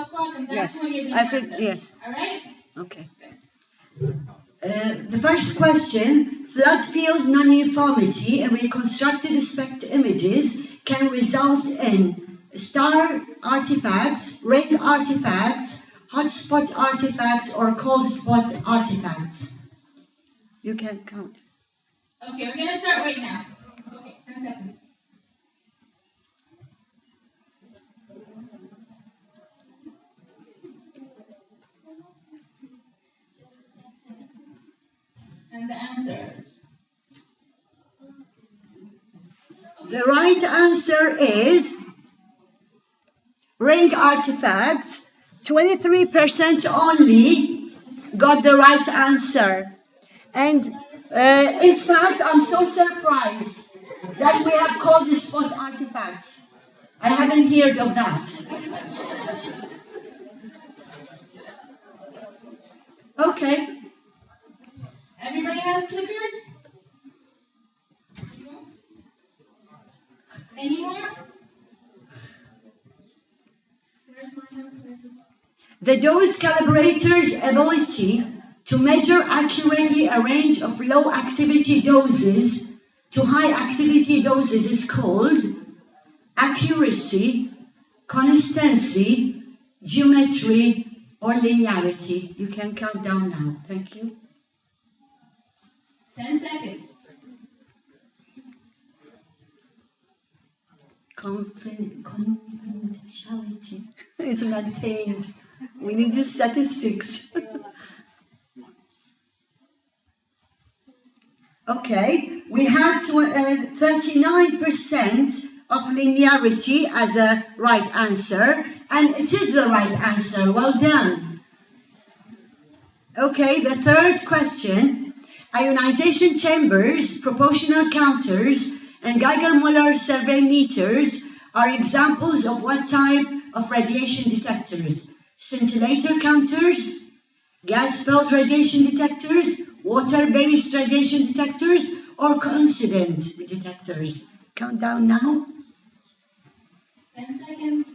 o'clock, and that's Yes, when you're going I to think, answer. yes. All right? Okay. The first question, flood field non-uniformity in reconstructed SPECT images can result in star artifacts, ring artifacts, hotspot artifacts, or cold spot artifacts. You can count. Okay, we're going to start right now. Okay, 10 seconds. And the answers. The right answer is ring artifacts. 23% only got the right answer. And in fact, I'm so surprised that we have called the spot artifacts. I haven't heard of that. Okay. Everybody has clickers? You don't? Any more? Where's my hand? The dose calibrator's ability to measure accurately a range of low activity doses to high activity doses is called accuracy, consistency, geometry, or linearity. You can count down now. Thank you. 10 seconds. Confidentiality is maintained. We need the statistics. Okay, we have 39% of linearity as a right answer, and it is the right answer. Well done. Okay, the third question. Ionization chambers, proportional counters, and Geiger-Mueller survey meters are examples of what type of radiation detectors? Scintillator counters, gas-filled radiation detectors, water-based radiation detectors, or coincident detectors? Count down now. 10 seconds.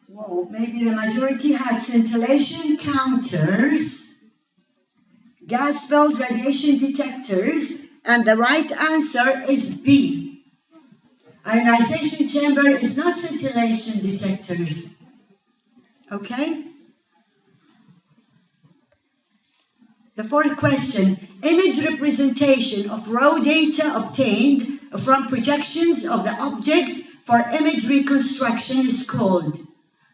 Whoa, maybe the majority had scintillation counters, gas-filled radiation detectors, and the right answer is B. Ionization chamber is not scintillation detectors. Okay? The fourth question, image representation of raw data obtained from projections of the object for image reconstruction is called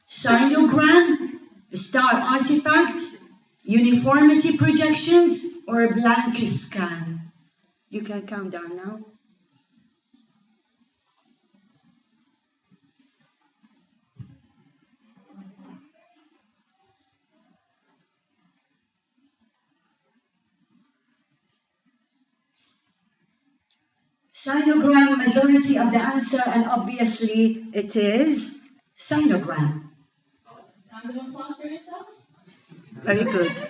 sinogram, star artifact, uniformity projections, or blank scan. You can count down now. Sinogram, majority of the answer, and obviously it is sinogram. Round of applause for yourselves. Very good.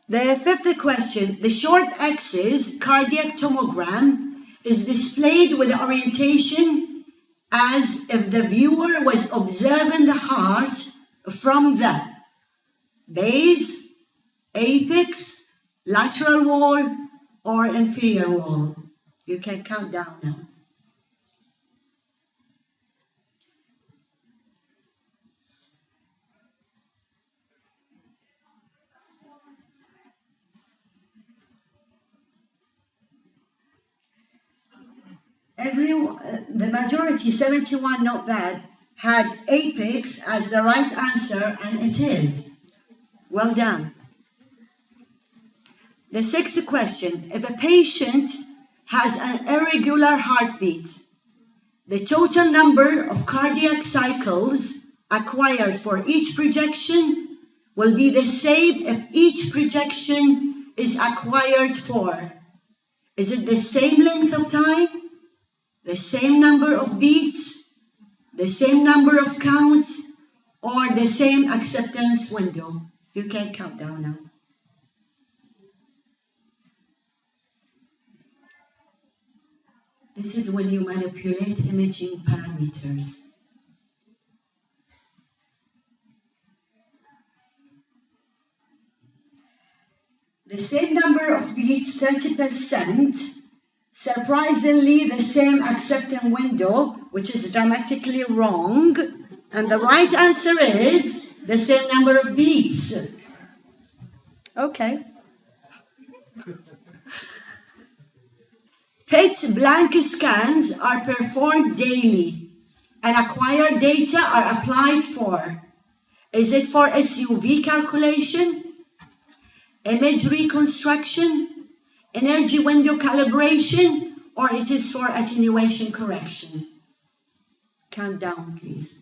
The fifth question, the short axis cardiac tomogram is displayed with orientation as if the viewer was observing the heart from the base, apex, lateral wall, or inferior wall. You can count down now. The majority, 71, not bad, had apex as the right answer, and it is. Well done. The sixth question, if a patient has an irregular heartbeat, the total number of cardiac cycles acquired for each projection will be the same if each projection is acquired for. Is it the same length of time? The same number of beats, the same number of counts, or the same acceptance window? You can count down now. This is when you manipulate imaging parameters. The same number of beats, 30%, surprisingly the same accepting window, which is dramatically wrong. And the right answer is the same number of beats. Okay. PET blank scans are performed daily and acquired data are applied for. Is it for SUV calculation, image reconstruction, energy window calibration, or it is for attenuation correction? Count down, please.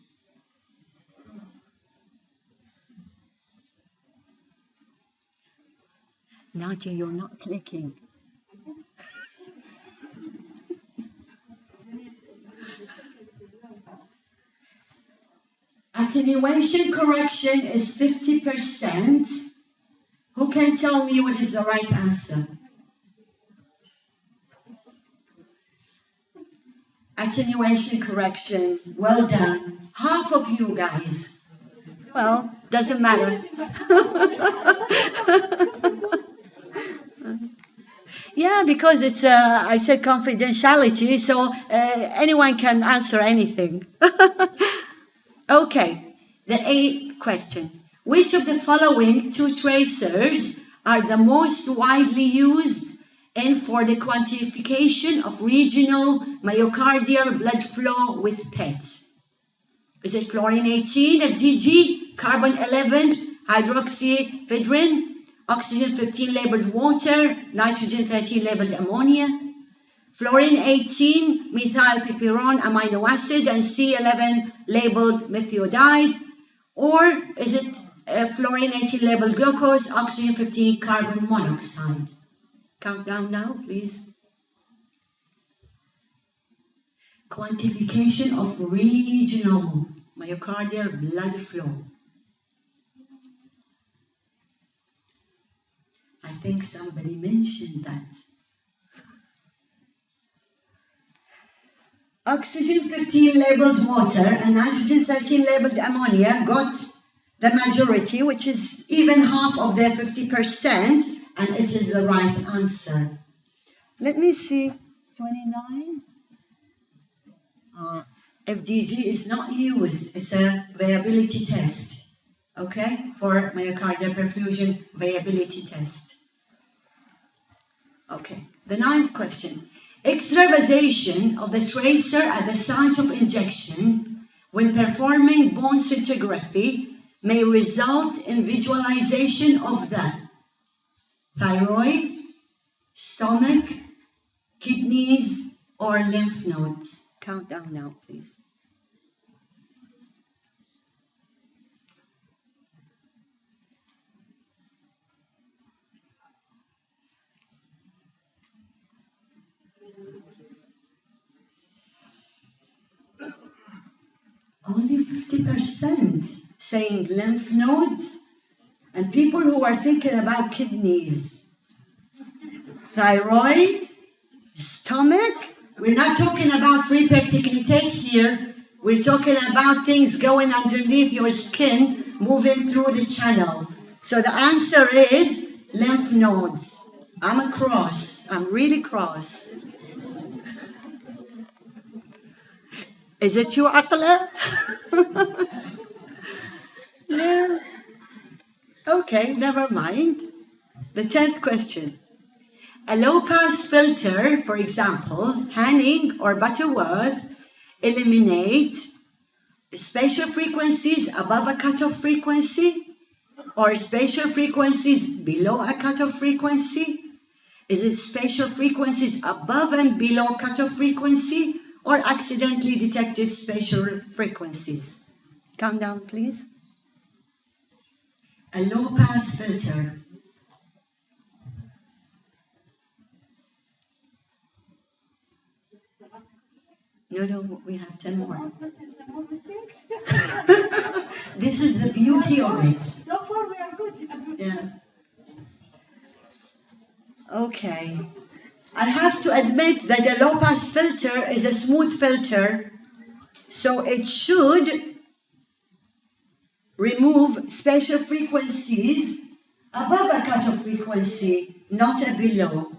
Nadia, you're not clicking. Attenuation correction is 50%. Who can tell me what is the right answer? Attenuation correction. Well done. Half of you guys. Well, doesn't matter. Yeah, because it's, I said confidentiality, so anyone can answer anything. Okay, the 8th question. Which of the following two tracers are the most widely used for the quantification of regional myocardial blood flow with PET? Is it fluorine 18, FDG, carbon 11, hydroxypyridine, oxygen 15 labeled water, nitrogen 13 labeled ammonia, fluorine 18, methylpyperon amino acid, and C11 labeled methiodide, or is it fluorine 18 labeled glucose, oxygen 15 carbon monoxide? Count down now, please. Quantification of regional myocardial blood flow. I think somebody mentioned that. Oxygen 15 labeled water and nitrogen 13 labeled ammonia got the majority, which is even half of their 50%, and it is the right answer. Let me see. 29. FDG is not used. It's a viability test. Okay? For myocardial perfusion viability test. Okay. The 9th question. Extravasation of the tracer at the site of injection when performing bone scintigraphy may result in visualization of the thyroid, stomach, kidneys, or lymph nodes. Count down now, please. Only 50% saying lymph nodes, and people who are thinking about kidneys, thyroid, stomach. We're not talking about free perticulates here. We're talking about things going underneath your skin, moving through the channel. So the answer is lymph nodes. I'm a cross. I'm really cross. Is it you, Aqla? Yeah. Okay, never mind. The 10th question. A low-pass filter, for example, Hanning or Butterworth, eliminate spatial frequencies above a cutoff frequency or spatial frequencies below a cutoff frequency. Is it spatial frequencies above and below cutoff frequency or accidentally detected spatial frequencies? Count down, please. A low-pass filter. No, we have 10 more. This is the beauty of it. So far we are good. Yeah. Okay. I have to admit that the low-pass filter is a smooth filter, so it should remove special frequencies above a cutoff frequency, not a below.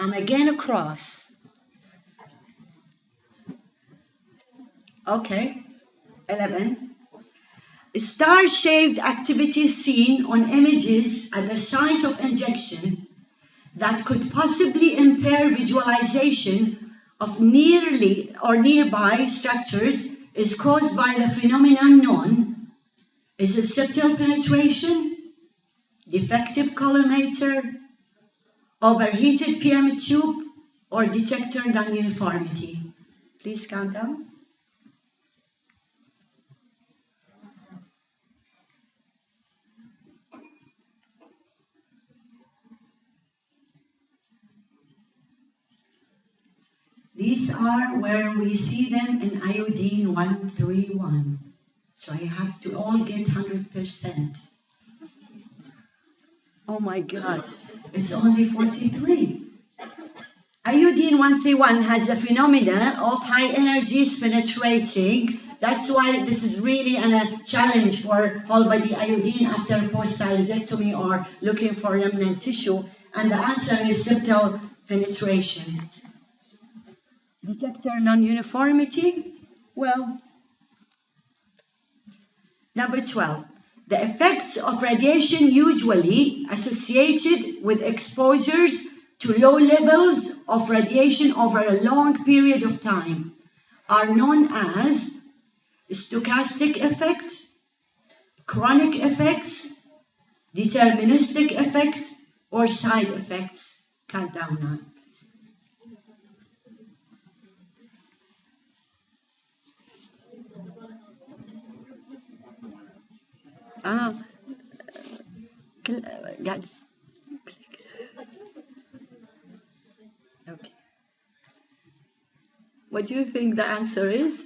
I'm again across. Okay, 11. Star-shaped activity seen on images at the site of injection that could possibly impair visualization of nearly or nearby structures is caused by the phenomenon known as septal penetration, defective collimator, overheated pyramid tube, or detector non-uniformity. Please count down. These are where we see them in iodine 131. So I have to all get 100%. Oh my God, it's only 43. Iodine 131 has the phenomena of high energies penetrating. That's why this is really a challenge for whole body iodine after post-thyroidectomy or looking for remnant tissue. And the answer is septal penetration. Detector non-uniformity, well, number 12. The effects of radiation usually associated with exposures to low levels of radiation over a long period of time are known as stochastic effect, chronic effects, deterministic effect, or side effects. Count down now. Okay. What do you think the answer is?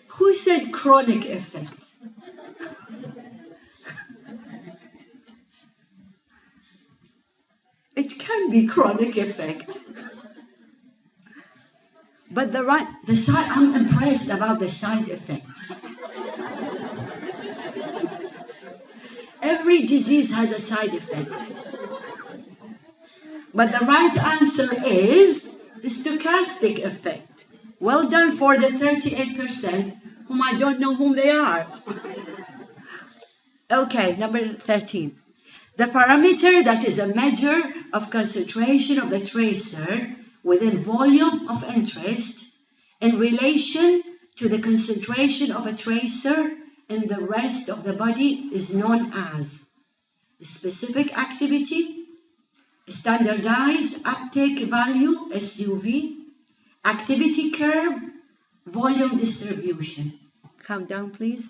Who said chronic effect? It can be chronic effect. But I'm impressed about the side effects. Every disease has a side effect. But the right answer is stochastic effect. Well done for the 38%, whom I don't know whom they are. Okay, number 13. The parameter that is a measure of concentration of the tracer within volume of interest in relation to the concentration of a tracer in the rest of the body is known as specific activity, standardized uptake value, SUV, activity curve, volume distribution. Count down, please.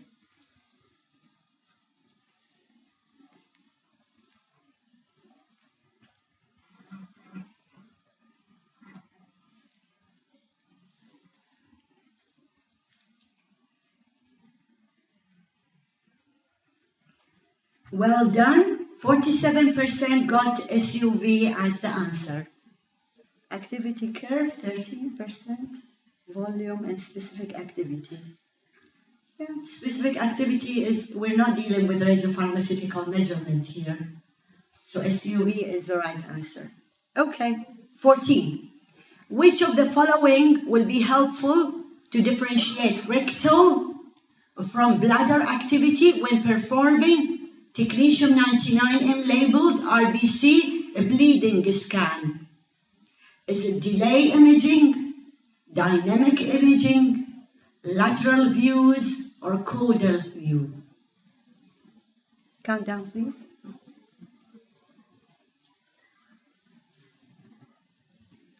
Well done. 47% got SUV as the answer. Activity curve, 13%. Volume and specific activity. Yeah, specific activity is, we're not dealing with radiopharmaceutical measurement here. So SUV is the right answer. Okay, 14. Which of the following will be helpful to differentiate rectal from bladder activity when performing Technetium-labeled RBC bleeding scan? Is it delay imaging, dynamic imaging, lateral views, or caudal view? Count down, please.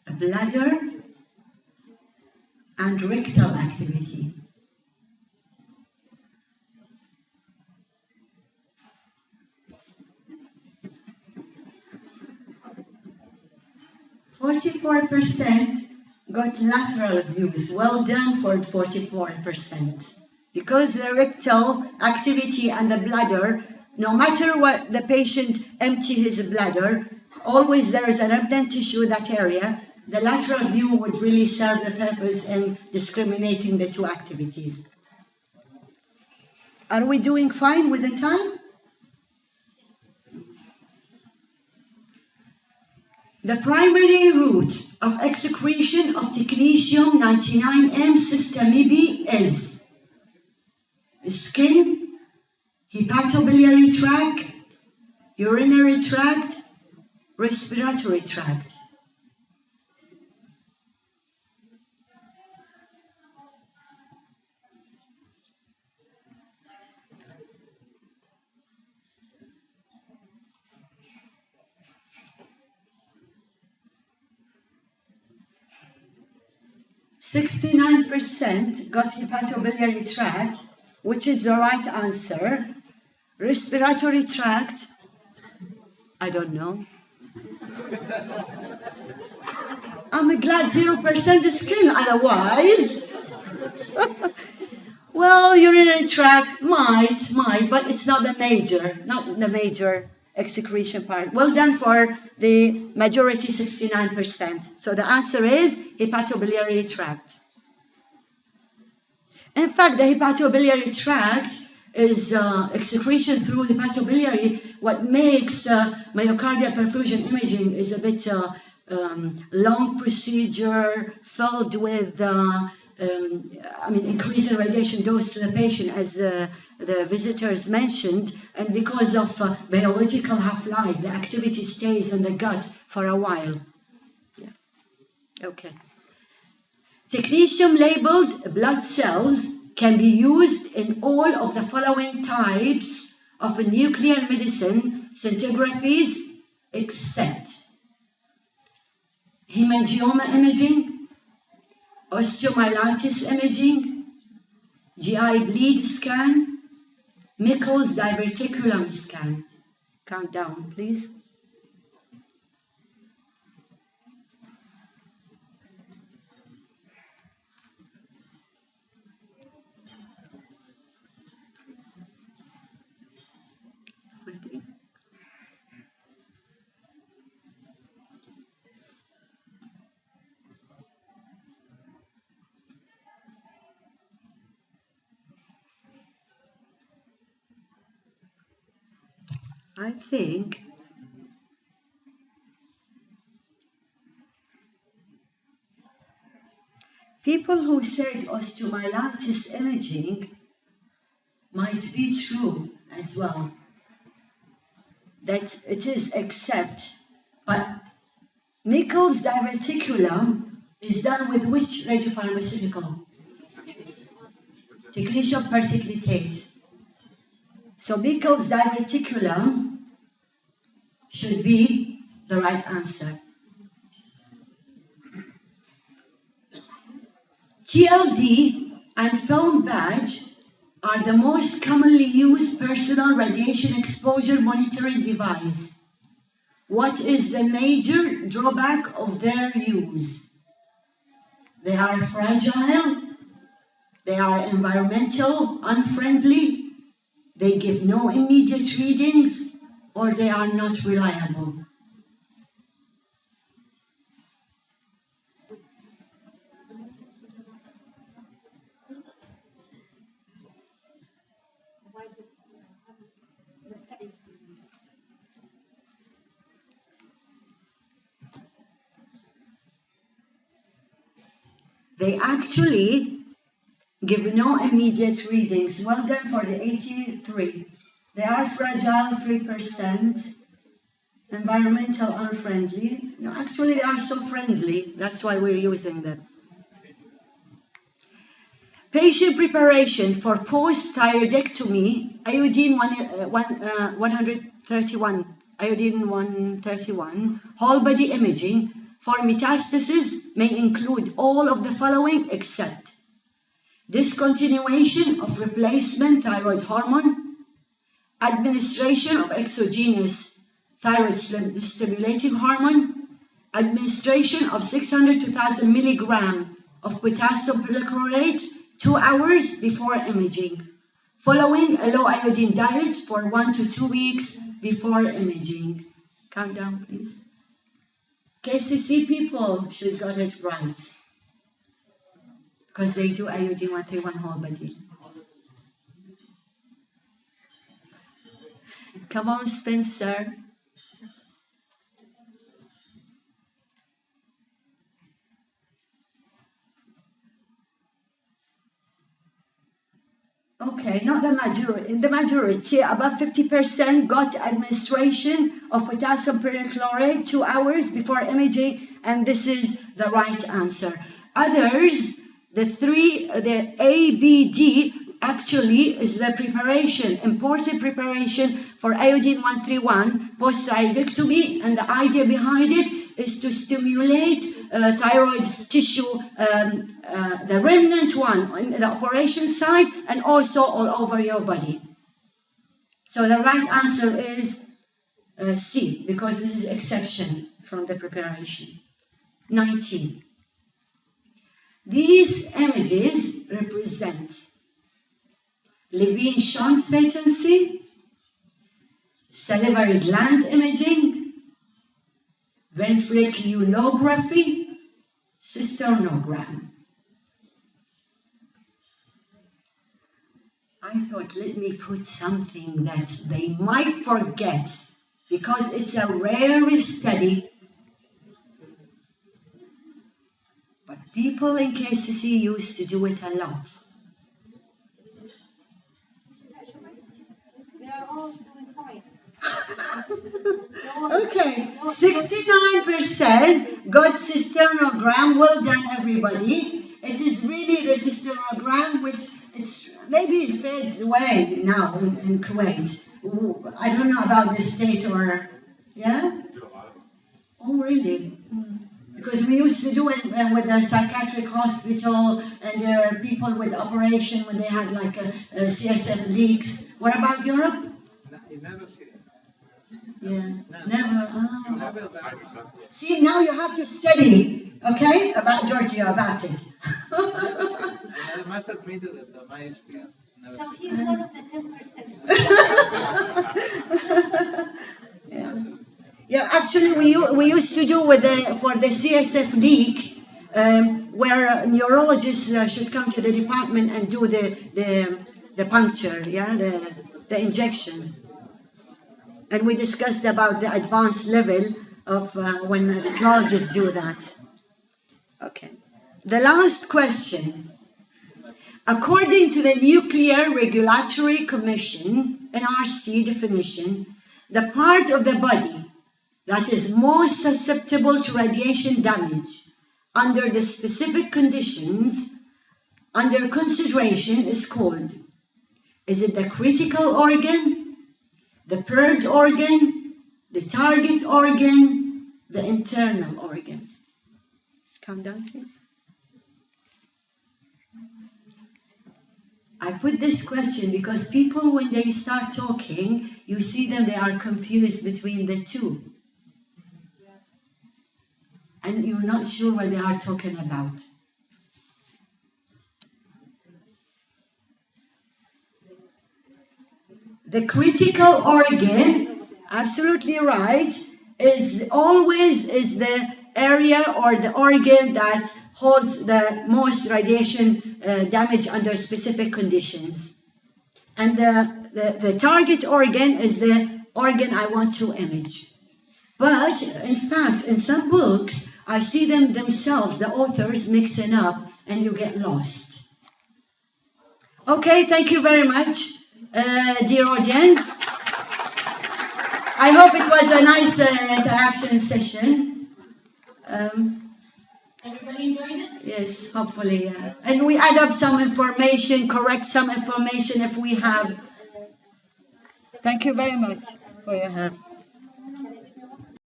Bladder and rectal activity. %got lateral views. Well done for 44%. because the rectal activity and the bladder, no matter what the patient empty his bladder, always there is an remnant tissue in that area. The lateral view would really serve the purpose in discriminating the two activities. Are we doing fine with the time? The primary route of excretion of Technetium-99M sestasmibi is skin, hepatobiliary tract, urinary tract, respiratory tract. %69% got hepatobiliary tract, which is the right answer. Respiratory tract, I don't know. I'm glad 0% is skin, otherwise. Well, urinary tract might, but it's not the major excretion part. Well done for the majority, 69%. So the answer is hepatobiliary tract. In fact, the hepatobiliary tract is excretion through hepatobiliary. What makes myocardial perfusion imaging is a bit long procedure filled with increasing radiation dose to the patient, as the visitors mentioned, and because of biological half-life, the activity stays in the gut for a while. Yeah. Okay. Technetium-labeled blood cells can be used in all of the following types of nuclear medicine scintigraphies, except hemangioma imaging, osteomyelitis imaging, GI bleed scan, Michel's diverticulum scan. Count down, please. I think people who said osteomyelitis imaging might be true as well, that it is except, but Michel's diverticulum is done with which radiopharmaceutical? Technetium particulate. So Michel's diverticulum should be the right answer. TLD and film badge are the most commonly used personal radiation exposure monitoring device. What is the major drawback of their use? They are fragile, they are environmental unfriendly, they give no immediate readings, or they are not reliable. They actually give no immediate readings. Well done for the 83. They are fragile, 3%. Environmental unfriendly. No, actually they are so friendly. That's why we're using them. Patient preparation for post-thyroidectomy, iodine 131, iodine 131, whole body imaging for metastases may include all of the following except discontinuation of replacement thyroid hormone, administration of exogenous thyroid stimulating hormone, administration of 600 to 1000 milligram of potassium perchlorate 2 hours before imaging, following a low iodine diet for 1 to 2 weeks before imaging. Count down, please. KCC people should get it right, because they do iodine 131 whole body. Come on, Spencer. Okay, not the majority. In the majority, about 50% got administration of potassium perchlorate 2 hours before imaging, and this is the right answer. Others, the A, B, D, actually is the preparation, imported preparation for iodine 131 post-thyroidectomy, and the idea behind it is to stimulate thyroid tissue, the remnant one on the operation side and also all over your body. So the right answer is C, because this is exception from the preparation. 19. These images represent Levine shunt patency, salivary gland imaging, ventriculography, cisternogram. I thought, let me put something that they might forget, because it's a rare study. But people in KCC used to do it a lot. Okay, 69% got cisternogram. Well done, everybody. It is really the cisternogram, which maybe it fades away now in Kuwait. Ooh, I don't know about the state or, yeah? Oh, really? Because we used to do it with the psychiatric hospital and people with operation when they had like a CSF leaks. What about Europe? You never see it. Yeah, never. See, now you have to study, okay, about Georgia, about it. I must admit that my experience. So he's one of the 10%. Yeah, actually, we used to do for the CSF leak, where neurologists should come to the department and do the puncture, yeah, the injection. And we discussed about the advanced level of when the technologists do that. Okay. The last question. According to the Nuclear Regulatory Commission, NRC definition, the part of the body that is most susceptible to radiation damage under the specific conditions under consideration is called, is it the critical organ, the purge organ, the target organ, the internal organ? Come down, please. I put this question because people, when they start talking, you see them, they are confused between the two. And you're not sure what they are talking about. The critical organ, absolutely right, is always the area or the organ that holds the most radiation damage under specific conditions. And the target organ is the organ I want to image. But in fact, in some books, I see them themselves, the authors, mixing up, and you get lost. Okay, thank you very much, dear audience. I hope it was a nice interaction session. Everybody enjoyed it? Yes, hopefully, yeah. And we add up some information, correct some information if we have. Thank you very much for your help.